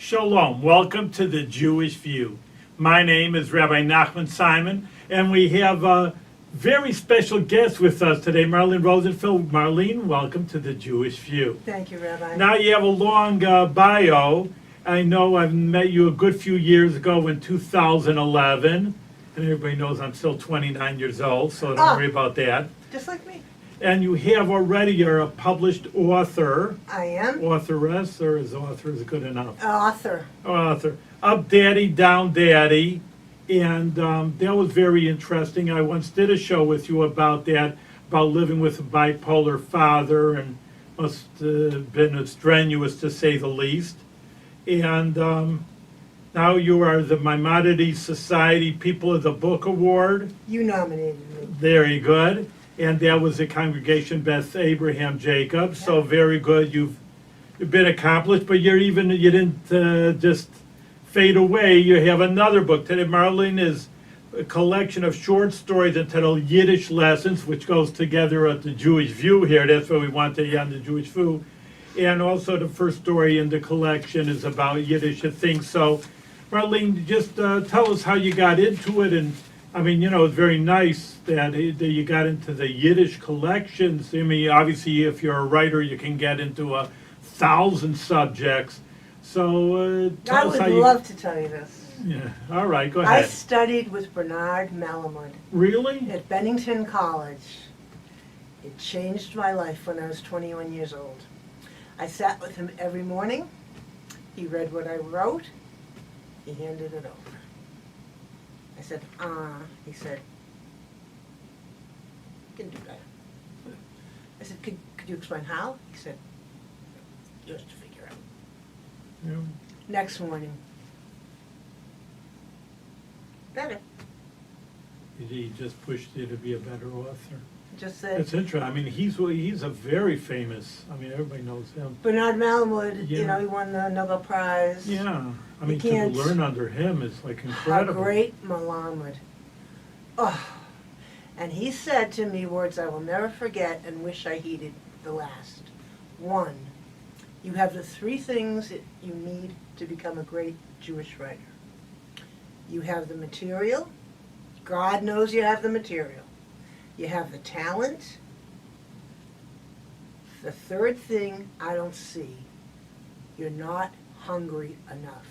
Shalom, welcome to the Jewish View. My name is Rabbi Nachman Simon, and we have a very special guest with us today, Marlene Rosenfield. Marlene, welcome to the Jewish View. Thank you, Rabbi. Now you have a long bio. I know I've met you a good few years ago in 2011, and everybody knows I'm still 29 years old, so don't worry about that. Just like me. And you have already, you're a published author. I am. Authoress, or is author is good enough? Author. Author. Up Daddy, Down Daddy. And that was very interesting. I once did a show with you about that, about living with a bipolar father, and must have been strenuous to say the least. And now you are the Maimonides Society People of the Book Award. You nominated me. Very good. And that was the congregation Beth Abraham Jacob. So very good. You've been accomplished, but you didn't just fade away. You have another book today. Marlene is a collection of short stories entitled Yiddish Lessons, which goes together at the Jewish View here. That's what we want to on the Jewish View. And also the first story in the collection is about Yiddish things. So Marlene, just tell us how you got into it. And I mean, it's very nice that you got into the Yiddish collections. I mean, obviously, if you're a writer, you can get into 1,000 subjects. So tell us how I would love to tell you this. Yeah, all right, go I ahead. studied with Bernard Malamud Really? at Bennington College. It changed my life when I was 21 years old. I sat with him every morning. He read what I wrote. He handed it over. I said, He said, you can do that. I said, could you explain how? He said, yours to figure out. Yeah. Next morning, better. He just pushed you to be a better author. Just said, It's interesting. I mean, he's a very famous. I mean, everybody knows him. Bernard Malamud, Yeah. he won the Nobel Prize. Yeah, I mean, to can't- learn under him is like How incredible. great Malamud. Oh, and he said to me words I will never forget and wish I heeded the last. One, you have the three things that you need to become a great Jewish writer. You have the material. God knows you have the material. You have the talent. The third thing I don't see, you're not hungry enough.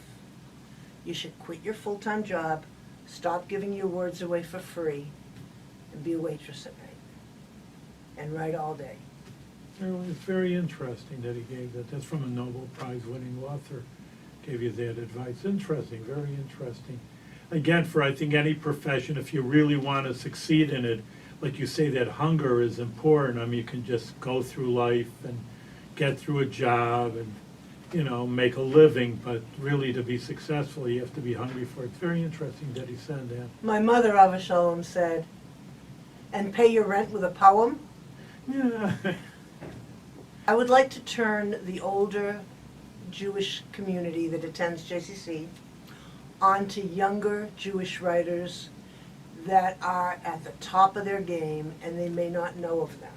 You should quit your full-time job, stop giving your words away for free, and be a waitress at night. And write all day. It's very interesting that he gave that. That's from a Nobel Prize winning author. Gave you that advice. Interesting, very interesting. Again, for I think any profession, if you really want to succeed in it, like you say, that hunger is important. I mean, you can just go through life and get through a job and, make a living, but really to be successful, you have to be hungry for it. It's very interesting that he said that. My mother, Avashalom, said, and pay your rent with a poem. Yeah. I would like to turn the older Jewish community that attends JCC onto younger Jewish writers that are at the top of their game and they may not know of them.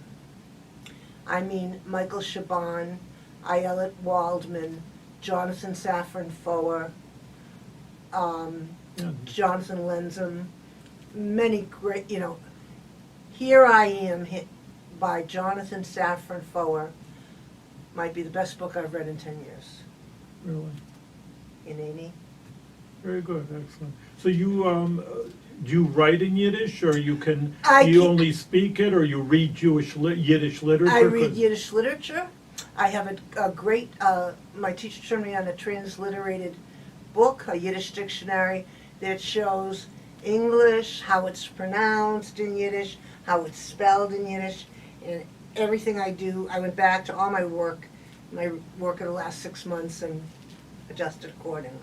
I mean Michael Chabon, Ayelet Waldman, Jonathan Safran Foer, Yeah. Jonathan Lenzum, many great, Here I Am hit by Jonathan Safran Foer might be the best book I've read in 10 years. Really. In 80. Very good, excellent. So you do you write in Yiddish, or you I only speak it, or you read Yiddish literature? I read 'Cause- Yiddish literature. I have a great, my teacher turned me on a transliterated book, a Yiddish dictionary that shows English, how it's pronounced in Yiddish, how it's spelled in Yiddish, and everything I do. I went back to all my work of the last 6 months and adjusted accordingly.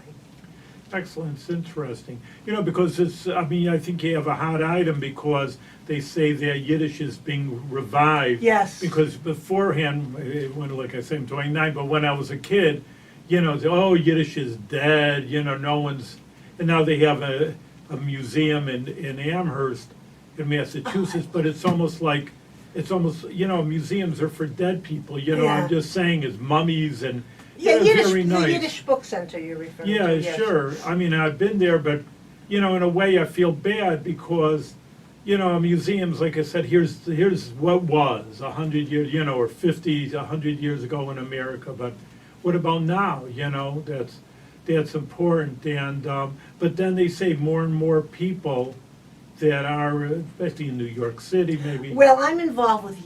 Excellent, it's interesting. Because I think you have a hot item because they say that Yiddish is being revived. Yes. Because beforehand, like I say, I'm 29, but when I was a kid, Yiddish is dead, no one's, and now they have a museum in Amherst in Massachusetts, but it's almost like it's almost, museums are for dead people, Yeah. I'm just saying, it's mummies and, Yeah, very the nice. Yiddish book center you're referring to. Yeah, yes. sure. I mean, I've been there, but, in a way I feel bad because, museums, like I said, here's what was 100 years, or 50, 100 years ago in America, but what about now, that's important. And, but then they say more and more people that are, especially in New York City, maybe. Well, I'm involved with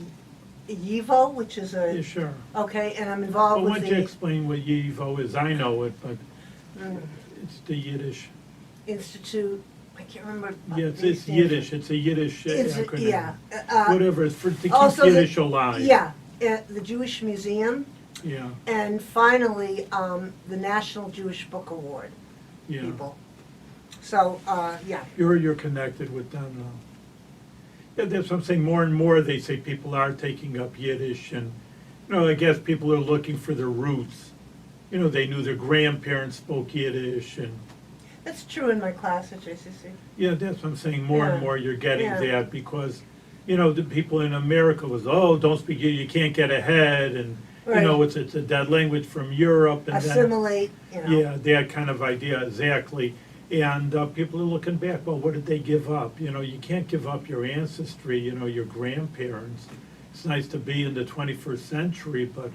YIVO, which is Yeah, a, sure. okay, and I'm involved Well, why with don't you the explain what YIVO is? I know it, but mm, it's the Yiddish. Institute, I can't remember. Yeah, it's the stands Yiddish, for- it's a Yiddish acronym. Yeah. Whatever, it's to keep also the- Yiddish alive. Yeah, the Jewish Museum, Yeah, and finally, the National Jewish Book Award yeah. people. So, yeah, You're connected with them now. Yeah, that's what I'm saying, more and more they say people are taking up Yiddish and, I guess people are looking for their roots. They knew their grandparents spoke Yiddish and, that's true in my class at JCC. yeah, that's what I'm saying, more Yeah, and more you're getting yeah. that because, the people in America was, oh, don't speak Yiddish, you can't get ahead and, Right. it's a dead language from Europe and then. Assimilate, Yeah, that kind of idea, exactly. And people are looking back, well, what did they give up? You can't give up your ancestry, your grandparents. It's nice to be in the 21st century, but,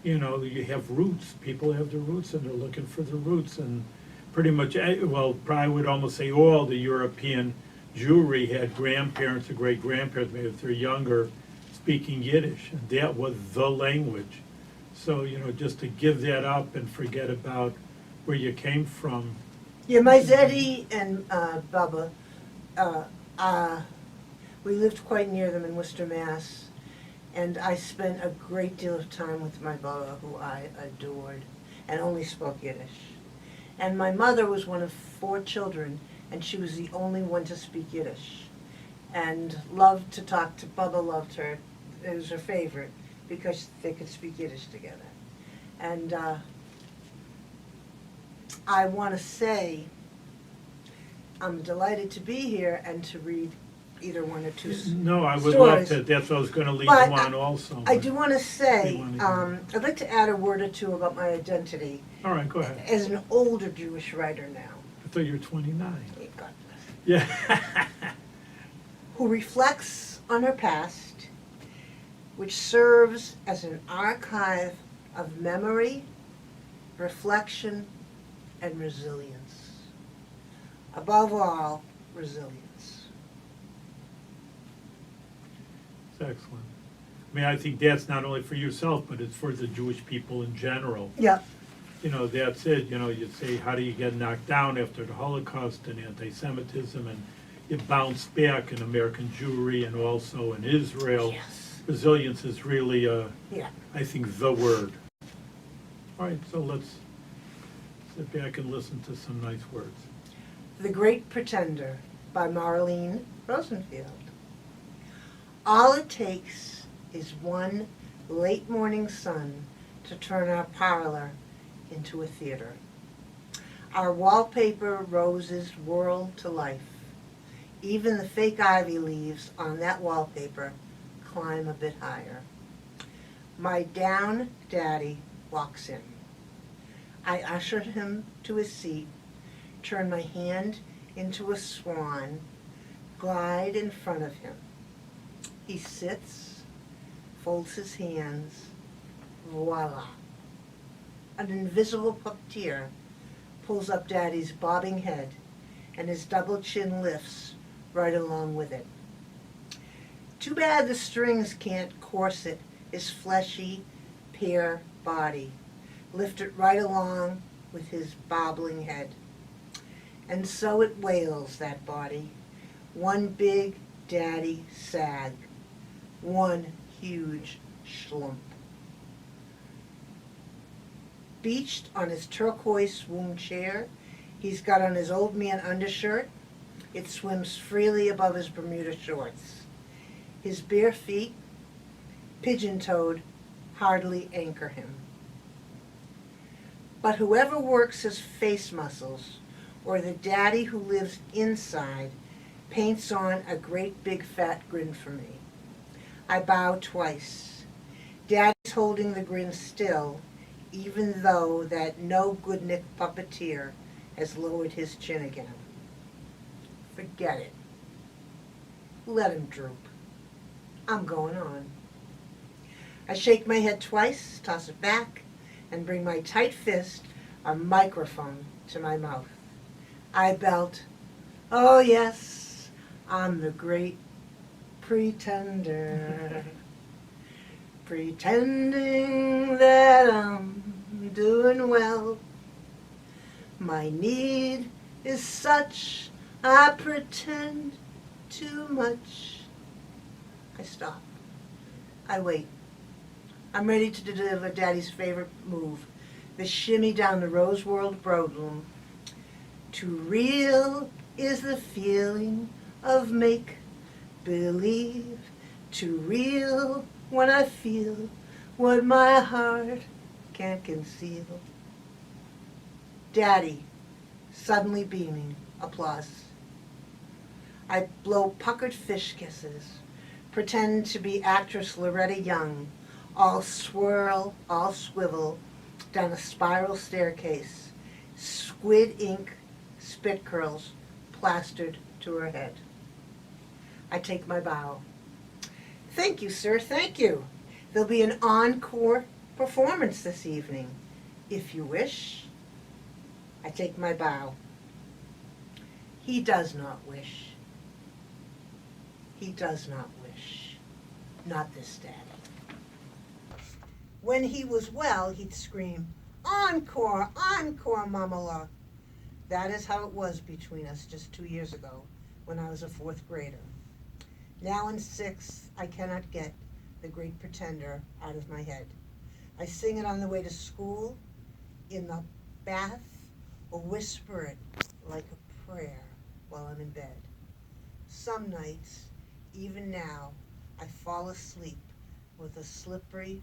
you have roots. People have their roots and they're looking for the roots. And pretty much, I would almost say all the European Jewry had grandparents or great-grandparents, maybe if they're younger, speaking Yiddish. And that was the language. So, just to give that up and forget about where you came from. Yeah, my Zeddy and Bubba, we lived quite near them in Worcester, Mass. And I spent a great deal of time with my Bubba, who I adored, and only spoke Yiddish. And my mother was one of 4 children, and she was the only one to speak Yiddish. And loved to talk to Bubba, loved her. It was her favorite, because they could speak Yiddish together. And I want to say, I'm delighted to be here and to read either one or two No, I would love stories. to, that's what I was gonna lead But you on also. I do want to say, You wanna I'd like to add a word or two about my identity All right, go ahead. as an older Jewish writer now. I thought you were 29. God bless. Yeah. Who reflects on her past, which serves as an archive of memory, reflection, and resilience. Above all, resilience. It's excellent. I mean, I think that's not only for yourself, but it's for the Jewish people in general. Yeah. That's it, you say, how do you get knocked down after the Holocaust and anti-Semitism, and you bounce back in American Jewry and also in Israel. Yes. Resilience is really, Yeah. I think, the word. All right, so let's sit back and listen to some nice words. The Great Pretender by Marlene Rosenfield. All it takes is one late morning sun to turn our parlor into a theater. Our wallpaper roses whirl to life. Even the fake ivy leaves on that wallpaper climb a bit higher. My down daddy walks in. I usher him to his seat, turn my hand into a swan, glide in front of him. He sits, folds his hands, voila. An invisible puppeteer pulls up Daddy's bobbing head, and his double chin lifts right along with it. Too bad the strings can't corset his fleshy pear body, lift it right along with his bobbling head. And so it wails, that body, one big daddy sag, one huge schlump. Beached on his turquoise swoon chair, he's got on his old man undershirt. It swims freely above his Bermuda shorts. His bare feet, pigeon-toed, hardly anchor him. But whoever works his face muscles, or the daddy who lives inside, paints on a great big fat grin for me. I bow twice. Daddy's holding the grin still, even though that no-good-nick puppeteer has lowered his chin again. Forget it. Let him droop. I'm going on. I shake my head twice, toss it back, and bring my tight fist, a microphone, to my mouth. I belt, oh yes, I'm the great pretender. Pretending that I'm doing well. My need is such, I pretend too much. I stop. I wait. I'm ready to deliver Daddy's favorite move, the shimmy down the Rose World Broadloom. Too real is the feeling of make-believe. Too real when I feel what my heart can't conceal. Daddy, suddenly beaming, applause. I blow puckered fish kisses, pretend to be actress Loretta Young, all swirl, all swivel, down a spiral staircase, squid ink, spit curls plastered to her head. I take my bow. Thank you, sir, thank you. There'll be an encore performance this evening, if you wish. I take my bow. He does not wish. He does not wish. Not this Daddy. When he was well, he'd scream, encore, encore, Mamala. That is how it was between us just 2 years ago, when I was a 4th grader. Now in 6th, I cannot get The Great Pretender out of my head. I sing it on the way to school, in the bath, or whisper it like a prayer while I'm in bed. Some nights, even now, I fall asleep with a slippery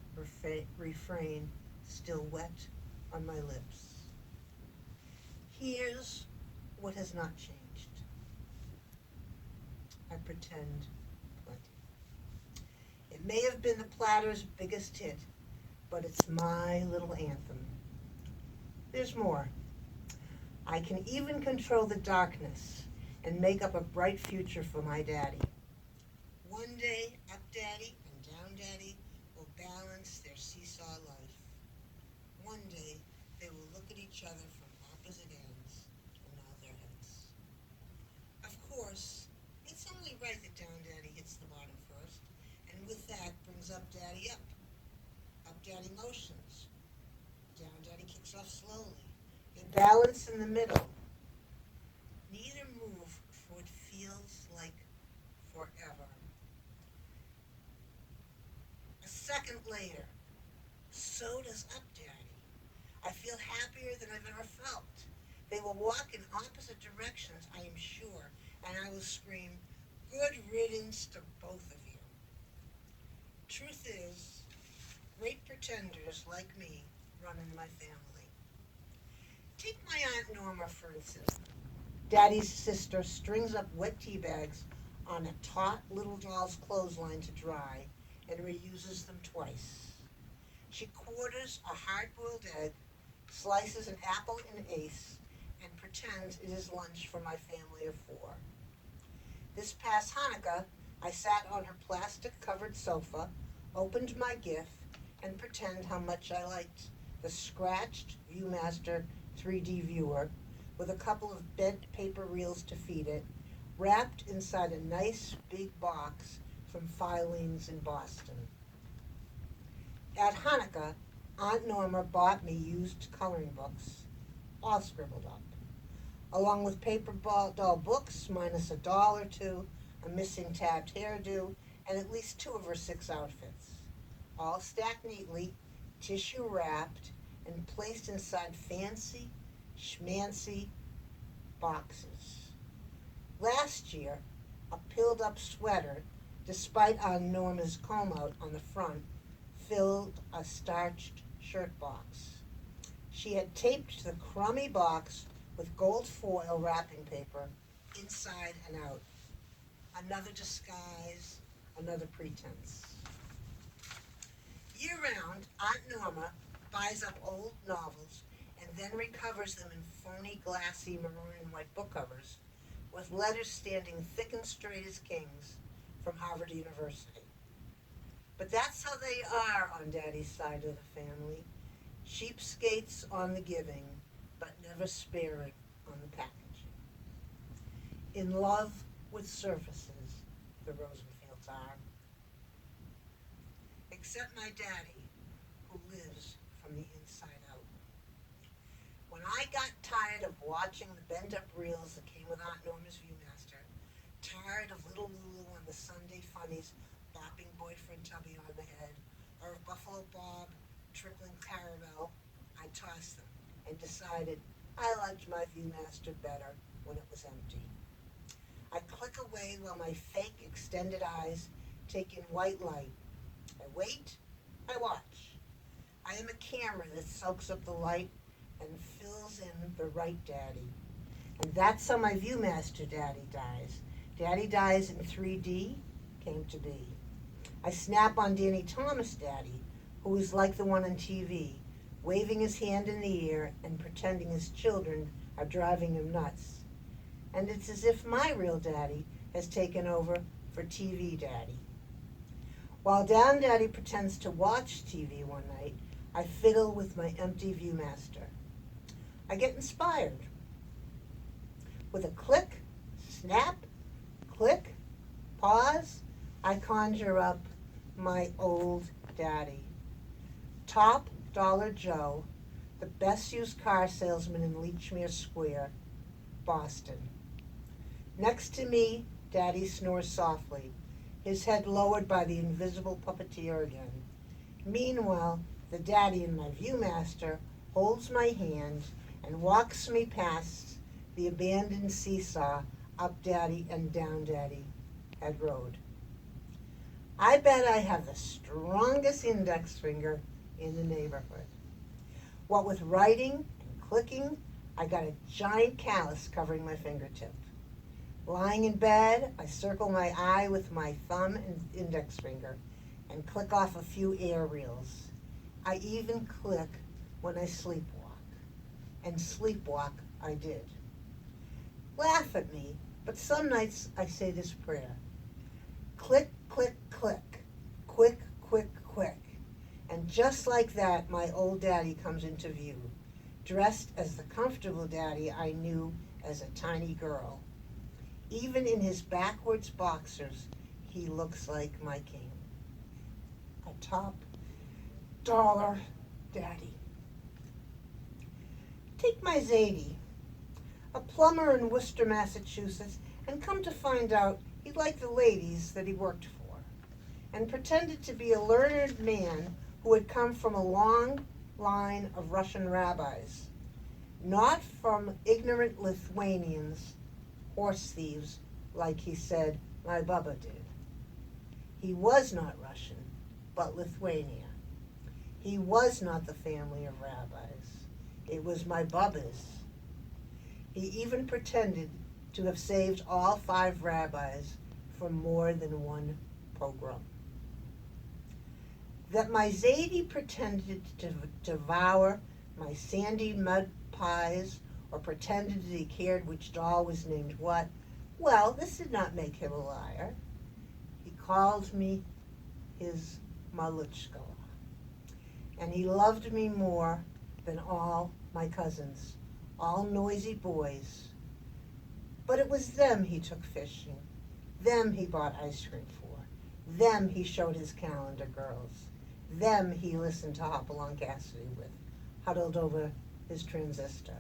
refrain still wet on my lips. Here's what has not changed. I pretend plenty. It may have been the Platter's biggest hit, but it's my little anthem. There's more. I can even control the darkness and make up a bright future for my daddy. One day, up daddy and down daddy will balance their seesaw life. One day, they will look at each other from opposite ends and nod their heads. Of course, it's only right that down daddy hits the bottom first, and with that brings up daddy up. Up daddy motions. Down daddy kicks off slowly. They balance in the middle. Neither move, for it feels like forever. A second later, so does up daddy. I feel happier than I've ever felt. They will walk in opposite directions, I am sure, and I will scream, good riddance to both of you. Truth is, great pretenders like me run in my family. Take my Aunt Norma, for instance. Daddy's sister strings up wet tea bags on a taut little doll's clothesline to dry and reuses them twice. She quarters a hard-boiled egg, slices an apple in an ace, and pretends it is lunch for my family of 4. This past Hanukkah, I sat on her plastic-covered sofa, opened my gift, and pretend how much I liked the scratched Viewmaster 3D viewer with a couple of bent paper reels to feed it, wrapped inside a nice big box from Filene's in Boston. At Hanukkah, Aunt Norma bought me used coloring books, all scribbled up, along with paper doll books minus a doll or two, a missing tabbed hairdo, and at least 2 of her 6 outfits, all stacked neatly, tissue wrapped, and placed inside fancy, schmancy boxes. Last year, a pilled up sweater, despite Aunt Norma's comb out on the front, filled a starched shirt box. She had taped the crummy box with gold foil wrapping paper inside and out. Another disguise, another pretense. Year-round, Aunt Norma buys up old novels and then recovers them in phony, glassy maroon and white book covers with letters standing thick and straight as kings from Harvard University. But that's how they are on Daddy's side of the family. Cheapskates on the giving, but never spare it on the packaging. In love with surfaces, the Rosenfields are. Except my daddy, who lives from the inside out. When I got tired of watching the bent-up reels that came with Aunt Norma's Viewmaster, tired of Little Lulu on the Sunday funnies bopping boyfriend Tubby on the head, or of Buffalo Bob trickling caramel, I tossed them and decided I liked my Viewmaster better when it was empty. I click away while my fake extended eyes take in white light. I wait, I watch. I am a camera that soaks up the light and fills in the right daddy. And that's how my Viewmaster daddy dies. Daddy dies in 3D, came to be. I snap on Danny Thomas daddy, who is like the one on TV, waving his hand in the air and pretending his children are driving him nuts. And it's as if my real daddy has taken over for TV daddy. While Down Daddy pretends to watch TV one night, I fiddle with my empty Viewmaster. I get inspired. With a click, snap, click, pause, I conjure up my old daddy. Top Dollar Joe, the best used car salesman in Lechmere Square, Boston. Next to me, Daddy snores softly, his head lowered by the invisible puppeteer again. Meanwhile, the daddy in my Viewmaster holds my hand and walks me past the abandoned seesaw up Daddy and down Daddy Head Road. I bet I have the strongest index finger in the neighborhood. What with writing and clicking, I got a giant callus covering my fingertip. Lying in bed, I circle my eye with my thumb and index finger and click off a few air reels. I even click when I sleepwalk. And sleepwalk I did. Laugh at me, but some nights I say this prayer. Click, click, click. Quick, quick, quick. And just like that, my old daddy comes into view, dressed as the comfortable daddy I knew as a tiny girl. Even in his backwards boxers, he looks like my king. A top dollar daddy. Take my Zadie, a plumber in Worcester, Massachusetts, and come to find out he liked the ladies that he worked for, and pretended to be a learned man who had come from a long line of Russian rabbis, not from ignorant Lithuanians, horse thieves, like he said my Bubba did. He was not Russian, but Lithuania. He was not the family of rabbis. It was my Bubba's. He even pretended to have saved all 5 rabbis from more than one pogrom. That my Zadie pretended to devour my sandy mud pies or pretended that he cared which doll was named what, well, this did not make him a liar. He called me his Maluchka, and he loved me more than all my cousins, all noisy boys. But it was them he took fishing, them he bought ice cream for, them he showed his calendar girls, them he listened to Hopalong Cassidy with, huddled over his transistor.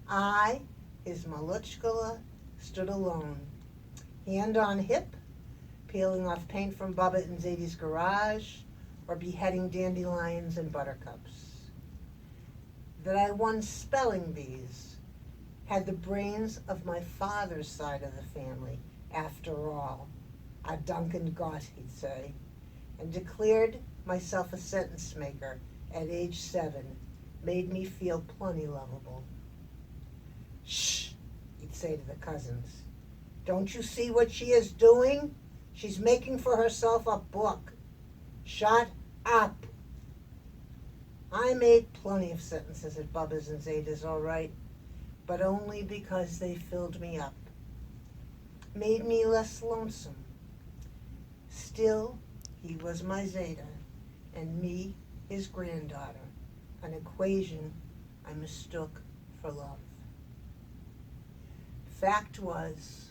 I, his Maluchka, stood alone, hand on hip, peeling off paint from Bubba and Zadie's garage, or beheading dandelions and buttercups. That I won spelling bees, had the brains of my father's side of the family, after all, a Duncan Gott, he'd say, and declared myself a sentence maker at age 7, made me feel plenty lovable. Shh, he'd say to the cousins. Don't you see what she is doing? She's making for herself a book. Shut up. I made plenty of sentences at Bubba's and Zeta's, all right, but only because they filled me up. Made me less lonesome. Still, he was my Zeta, and me his granddaughter, an equation I mistook for love. Fact was,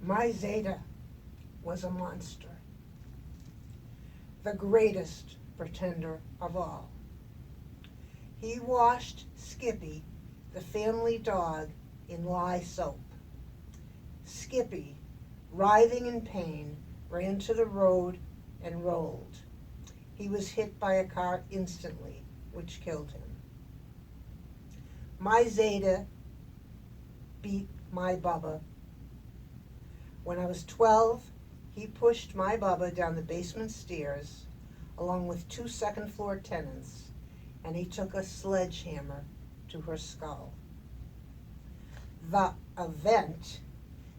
my Zeta was a monster, the greatest pretender of all. He washed Skippy, the family dog, in lye soap. Skippy, writhing in pain, ran to the road and rolled. He was hit by a car instantly, which killed him. My Zeta beat my Bubba. When I was 12, he pushed my Bubba down the basement stairs along with 2 second-floor tenants, and he took a sledgehammer to her skull. The event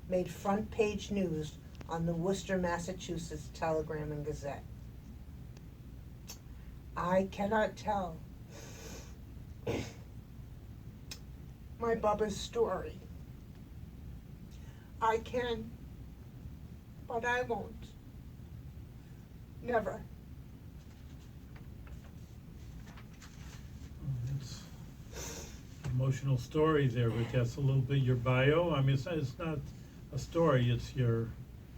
made front-page news on the Worcester, Massachusetts Telegram and Gazette. I cannot tell my Bubba's story. I can, but I won't. Never. It's emotional story there, but that's a little bit your bio. I mean, it's not a story, it's your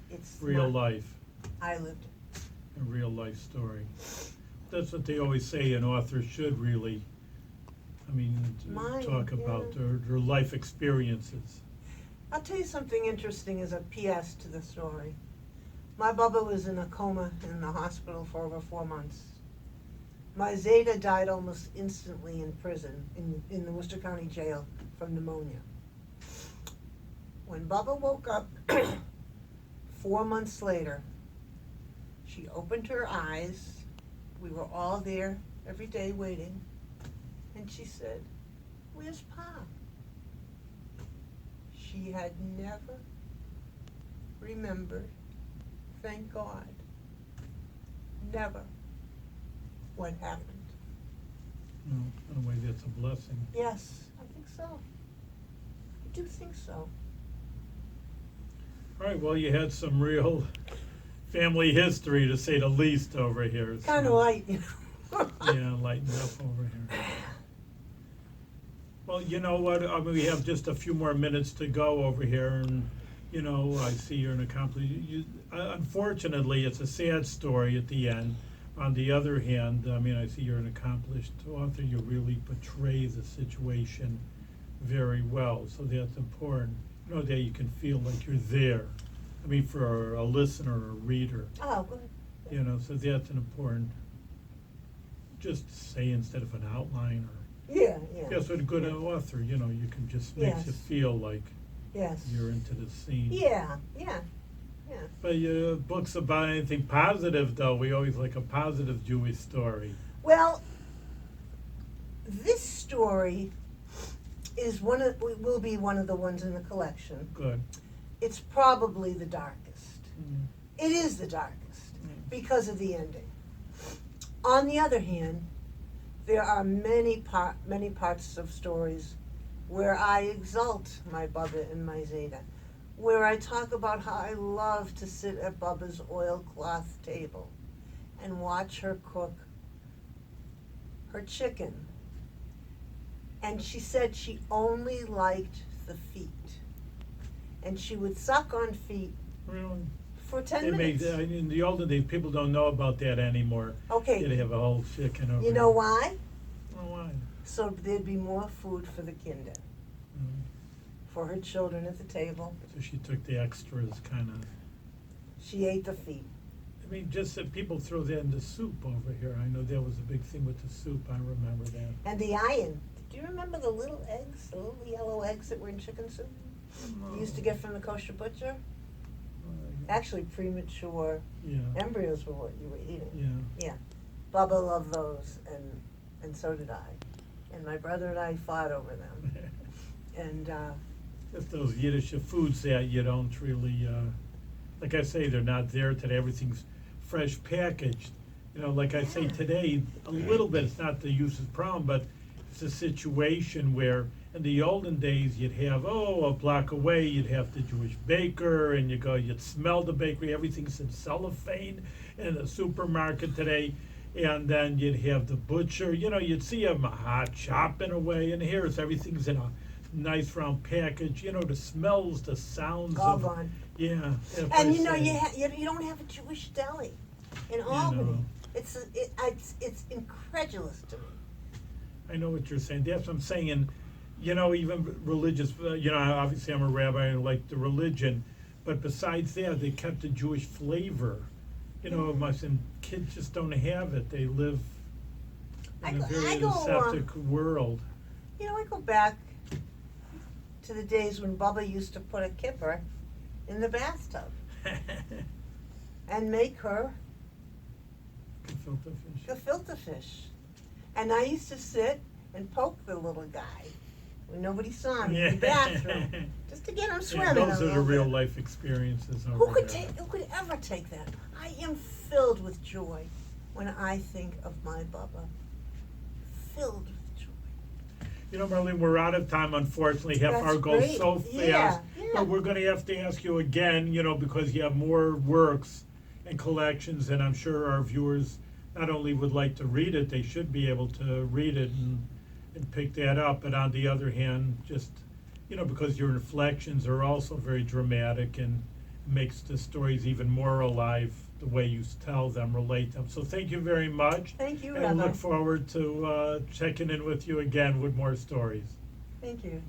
It's real not- life, I lived it. a real life story. That's what they always say an author should really, I mean, Mine, talk about yeah. their life experiences. I'll tell you something interesting as a PS to the story. My Bubba was in a coma in the hospital for over 4 months. My Zeta died almost instantly in prison, in the Worcester County Jail, from pneumonia. When Bubba woke up 4 months later, she opened her eyes. We were all there every day waiting. And she said, "Where's Pa?" She had never remembered, thank God, never what happened. You know, in a way, that's a blessing. Yes, I think so. I do think so. All right, well, you had some real family history, to say the least, over here. so- Kind of light, you know. Yeah, lighten up over here. Well, you know what, I mean, we have just a few more minutes to go over here, and, you know, I see you're an accomplished, unfortunately, it's a sad story at the end. On the other hand, I mean, I see you're an accomplished author, you really portray the situation very well, so that's important. You know, that you can feel like you're there, I mean, for a listener or a reader, Oh, good. you know, so that's an important, just say instead of an outline, or Yeah, yeah. that's what a good author, you know, you can just makes you Yes. feel like Yes. you're into the scene. Yeah, yeah, yeah. But your books about anything positive, though, we always like a positive Jewish story. Well, this story is will be one of the ones in the collection. Good. It's probably the darkest. Mm. It is the darkest Mm. because of the ending. On the other hand, there are many parts of stories where I exalt my Bubba and my Zeta, where I talk about how I love to sit at Bubba's oilcloth table and watch her cook her chicken. And she said she only liked the feet. And she would suck on feet Really? for 10 They make, minutes. in the olden days, people don't know about that anymore. Okay, They have a whole chicken over you know why? Oh, why? So there'd be more food for the kinder, Mm. for her children at the table. So she took the extras, kind of. She ate the feet. I mean, just that people throw that in the soup over here. I know that was a big thing with the soup. I remember that. And the iron. Do you remember the little eggs, the little yellow eggs that were in chicken soup? You used to get from the kosher butcher? Actually, premature Yeah. embryos were what you were eating. Yeah. Yeah. Bubba loved those, and so did I. And my brother and I fought over them. And Just those Yiddish foods that you don't really, like I say, they're not there today. Everything's fresh packaged. You know, like I say today, a little bit, it's not the user's problem, but it's a situation where in the olden days, you'd have, a block away, you'd have the Jewish baker, and you'd smell the bakery, everything's in cellophane in the supermarket today. And then you'd have the butcher, you'd see a hot chop in a way, and here everything's in a nice round package, the smells, the sounds All of, gone. yeah. And you don't have a Jewish deli in Albany. It's incredulous to me. I know what you're saying. That's what I'm saying. And, even religious, obviously I'm a rabbi and I like the religion, but besides that, they kept the Jewish flavor. And kids just don't have it. They live in a very aseptic world. I go back to the days when Bubba used to put a kipper in the bathtub and make her Gefilte fish. gefilte fish. And I used to sit and poke the little guy when nobody saw me in the bathroom, just to get him swimming. Yeah, those a are the little real bit. life experiences over Who there. could ever take that? I am filled with joy when I think of my Bubba. Filled with joy. Marlene, we're out of time, unfortunately. Half That's hour goes great. so fast. Yeah. But we're going to have to ask you again, because you have more works and collections, and I'm sure our viewers not only would like to read it, they should be able to read it and pick that up. But on the other hand, just, because your inflections are also very dramatic and makes the stories even more alive, the way you tell them, relate them. So thank you very much. Thank you, And I Rabbi. look forward to checking in with you again with more stories. Thank you.